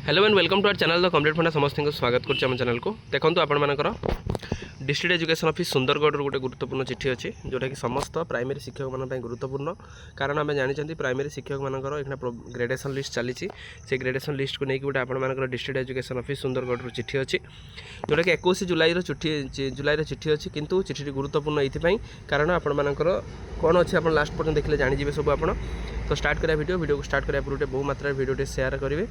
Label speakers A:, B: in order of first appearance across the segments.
A: Hello and welcome to our channel the complete Funda समस्त को स्वागत करछि हम चैनल को। देखो आपण डिस्ट्रिक्ट एजुकेशन ऑफिस सुंदरगढ़ गोटे गुरुत्वपूर्ण चिठी अच्छी जोटा कि समस्त प्राइमरी शिक्षक मान गुरुत्वपूर्ण कारण आम जानते प्राइमरी शिक्षक मानकर एक ग्रेडेसन लिस्ट चली से ग्रेडेसन लिस्ट को लेकिन गोटे आपर डिस्ट्रिक्ट एजुकेशन ऑफिस सुंदरगढ़ चिठी अच्छी जोटा कि 21 जुलाई चिठी अच्छी किंतु चिठी गुरुत्वपूर्ण ये कारण आपर कौन अच्छे आप लास्ट पर्यटन देखिले जानीजे सब आप तो स्टार्ट करा वीडियो को स्टार्ट करा पूर्व बहु मात्रा वीडियो शेयर करेंगे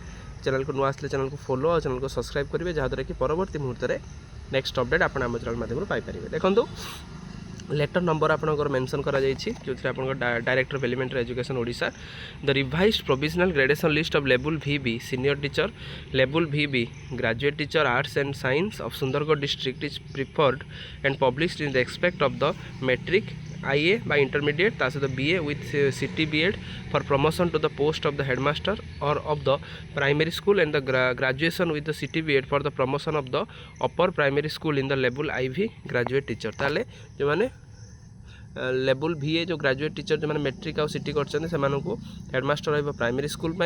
A: चैनल को नुआ आसले चैनल को फॉलो और चैनल को सब्सक्राइब करेंगे जहाँद्वारा कि परवर्त मुहूर्त में नेक्स्ट अपडेट आप चैनल माध्यम पाइपर। देखो लेटर नंबर आपंकर मेंशन करा जो director of elementary education Odisha the revised provisional gradation list of level VB senior teacher level VB graduate teacher arts and science of Sundargarh district is prepared and published in the expect of the matric IA by intermediate ता सहित BA with CT BEd for promotion to the post of the headmaster or of the primary school and the graduation with the CT BEd for the promotion of the upper primary school in the level IV graduate teacher। ताले जो माने level VA जो graduate teacher जो मैंने matric और CT कर headmaster रहा primary school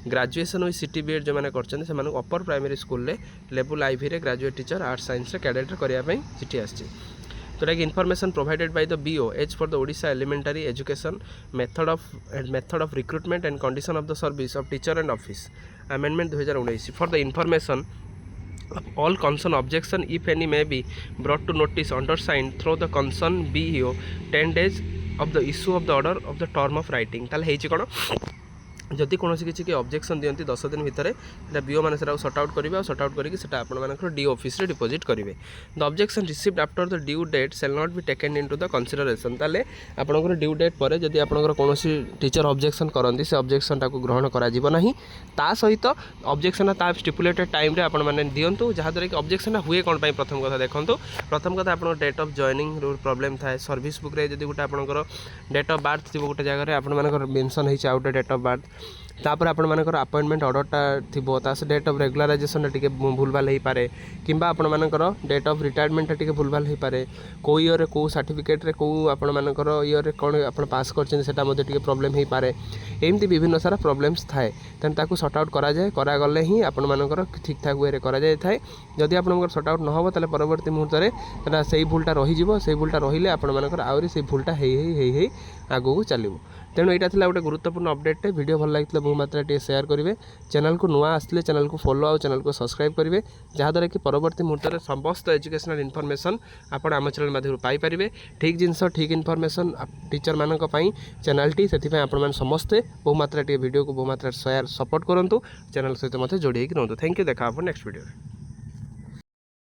A: graduation with CT BEd जो मैंने कर upper primary school level IV रे graduate teacher arts science cadet करने चिठी आसी तो like information provided by the BO as per the Odisha elementary education method of recruitment and condition of the service of teacher and office amendment 2019 for the information of all concern objection if any may be brought to notice undersigned through the concern BO 10 days of the issue of the order of the term of writing। ताले हेछि कोन जदि कौन किसी objection दियंती 10 दिन भितर BO मैंने sort out करेंगे और sort out करके आपर DO ऑफिस रे डिपोजिट करेंगे। The objection received after the due date shall not be taken into the consideration. ताले आपनकर ड्यू डेट पर जदि आपनकर कौन टीचर ऑब्जेक्शन करती से ऑब्जेक्शन टाको ग्रहण करा जीव नाही ता सहित ऑब्जेक्शन ता स्टिपुलेटेड टाइम रे आपण माने दियंतु जहाँद्वारा कि ऑब्जेक्शन हुए कौन पाई। प्रथम कथा देखो प्रथम कथा आप डेट ऑफ जॉइनिंग प्रॉब्लम थाए सर्विस बुक रे जदि गोटे आपनकर डेट ऑफ बर्थ थी गोटे जगह आप मेंशन होइछ आउट डेट ऑफ बर्थ तापर आपण मानकर अपॉइंटमेंट ऑर्डरटा थिबो ता से डेट ऑफ रेगुलराइजेशन टिके भूलभाल हो पारे किंबा आपण मानकर डेट ऑफ रिटायरमेंट टिके भूलभाल हो पारे को ईयर रे को सर्टिफिकेट रे को आपण मानकर ईयर रे कोन आपण पास करछन सेटा मध्ये टिके प्रॉब्लम हो पारे एमती विभिन्न सारा प्रॉब्लम्स थाए तेन ताकू सॉर्ट आउट करा जाए करा गले ही आपण मानकर ठीक ठाक वे रे करा जाय थाए। जदि आपण सॉर्ट आउट न हो ताले परवर्ती मुहूर्त रे सेटा सेही भूलटा रही जिवो सेही भूलटा रहिले आपण मानकर आउरी सेही भूलटा हेई आगो चलिबो। तेणु यहाँ था गोटे गुरुत्वपूर्ण अपडेट वीडियो भल लगी बहु मात्रा शेयर करेंगे चैनल को नुआ आसले चैनल को फॉलो और चैनल को सब्सक्राइब करेंगे जहाँद्वारा कि परवर्ती मुहूर्त में समस्त एजुकेशनल इनफॉरमेशन आप आम चैनल माध्यम पाइपर ठीक जिनस ठीक इनफॉरमेशन टीचर मानक चैनल टी से आप समस्ते बहु मात्रा वीडियो को बहु मात्रा शेयर सपोर्ट करूँ चैनल सहित मत जोड़ी रुहतु। Thank you. देखा नेक्स्ट वीडियो।